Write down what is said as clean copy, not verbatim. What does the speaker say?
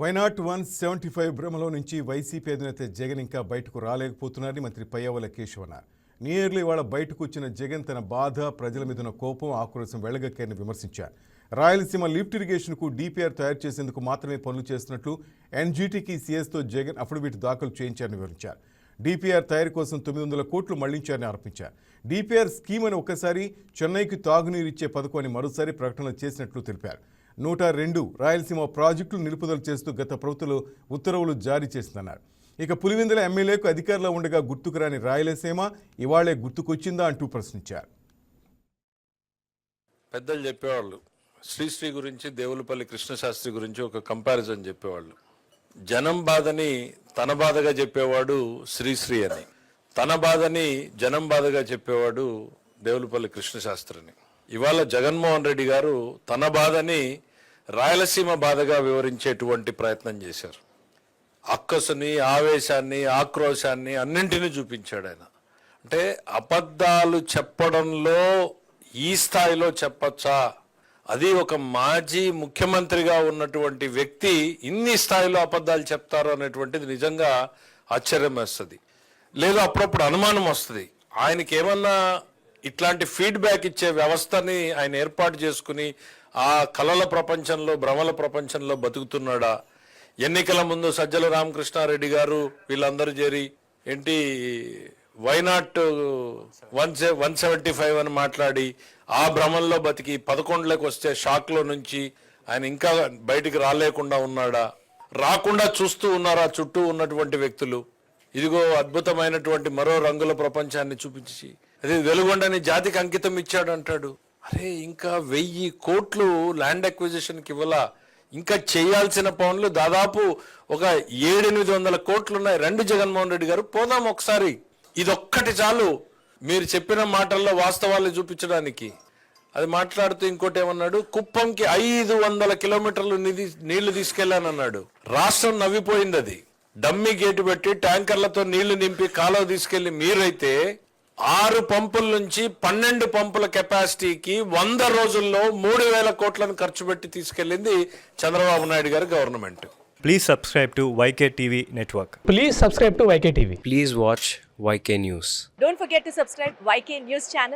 Why not 175 భ్రమలో నుంచి YCP అధినేత జగన్ ఇంకా బయటకు రాలేకపోతున్నారని మంత్రి పయ్యావుల కేశవ్ అన్నారు. నియర్లీ ఇవాళ బయటకు వచ్చిన జగన్ తన బాధ, ప్రజల మీద ఉన్న కోపం, ఆక్రోశం వెళ్లగక్కారని విమర్శించారు. రాయలసీమ లిఫ్ట్ ఇరిగేషన్కు డీపీఆర్ తయారు చేసేందుకు మాత్రమే పనులు చేస్తున్నట్లు ఎన్జీటీకి సీఎస్తో జగన్ అఫిడవిట్ దాఖలు చేయించారని వివరించారు. డీపీఆర్ తయారీ కోసం 900 కోట్లు మళ్లించారని ఆరోపించారు. డీపీఆర్ స్కీమ్ అని ఒకసారి చెన్నైకి తాగునీరు ఇచ్చే పథకం అని మరోసారి ప్రకటనలు చేసినట్లు తెలిపారు. 102 రాయలసీమ ప్రాజెక్టులు నిలుపుదల చేస్తూ గత ప్రభుత్వంలో ఉత్తర్వులు జారీ చేసిందన్నారు. ఇక పులివెందుల ఎమ్మెల్యేకు అధికారంలో ఉండగా గుర్తుకు రాని రాయలసీమ ఇవాళే గుర్తుకొచ్చిందా అంటూ ప్రశ్నించారు. పెద్దలు చెప్పేవాళ్ళు శ్రీశ్రీ గురించి, దేవులపల్లి కృష్ణశాస్త్రి గురించి ఒక కంపారిజన్ చెప్పేవాళ్ళు. జనం బాధని తన బాధగా చెప్పేవాడు శ్రీశ్రీ అని, తన బాధని జనం బాధగా చెప్పేవాడు దేవులపల్లి కృష్ణశాస్త్రిని. ఇవాళ జగన్మోహన్ రెడ్డి గారు తన బాధని రాయలసీమ బాధగా వివరించేటువంటి ప్రయత్నం చేశారు. అక్కసుని, ఆవేశాన్ని, ఆక్రోశాన్ని అన్నింటినీ చూపించాడు ఆయన. అంటే అబద్ధాలు చెప్పడంలో ఈ స్థాయిలో చెప్పచ్చా? అది ఒక మాజీ ముఖ్యమంత్రిగా ఉన్నటువంటి వ్యక్తి ఇన్ని స్థాయిలో అబద్ధాలు చెప్తారు అనేటువంటిది నిజంగా ఆశ్చర్యం వేస్తుంది. లేదు అప్పుడప్పుడు అనుమానం వస్తుంది, ఆయనకి ఏమన్నా ఇట్లాంటి ఫీడ్బ్యాక్ ఇచ్చే వ్యవస్థని ఆయన ఏర్పాటు చేసుకుని ఆ కళల ప్రపంచంలో, భ్రమల ప్రపంచంలో బతుకుతున్నాడా? ఎన్నికల ముందు సజ్జల రామకృష్ణారెడ్డి గారు వీళ్ళందరూ చేరి ఏంటి వైనాట్ 175 అని మాట్లాడి ఆ భ్రమంలో బతికి 11లకు వస్తే షాక్లో నుంచి ఆయన ఇంకా బయటికి రాలేకుండా ఉన్నాడా? రాకుండా చూస్తూ ఉన్నారా చుట్టూ ఉన్నటువంటి వ్యక్తులు? ఇదిగో అద్భుతమైనటువంటి మరో రంగుల ప్రపంచాన్ని చూపించి అదే వెలుగొండని జాతికి అంకితం ఇచ్చాడు అంటాడు. అరే ఇంకా 1000 కోట్లు ల్యాండ్ అక్విజిషన్కి ఇవ్వాలా? ఇంకా చేయాల్సిన పనులు దాదాపు ఒక 700-800 కోట్లు ఉన్నాయి. రెండు జగన్మోహన్ రెడ్డి గారు పోదాం ఒకసారి, ఇదొక్కటి చాలు మీరు చెప్పిన మాటల్లో వాస్తవాలు చూపించడానికి. అది మాట్లాడుతూ ఇంకోటి ఏమన్నాడు, కుప్పంకి 500 కిలోమీటర్లు నీళ్లు తీసుకెళ్లానన్నాడు. రాష్ట్రం నవ్విపోయింది. అది డమ్మీ గేటు పెట్టి ట్యాంకర్లతో నీళ్లు నింపి కాలువ తీసుకెళ్లి మీరైతే 6 పంపుల నుంచి 12 పంపుల కెపాసిటీకి 100 రోజుల్లో 3000 కోట్లను ఖర్చు పెట్టి తీసుకెళ్లింది చంద్రబాబు నాయుడు గారి government. Please subscribe to YK TV Network. Please subscribe to YK TV. Please watch YK News. Don't forget to subscribe YK News channel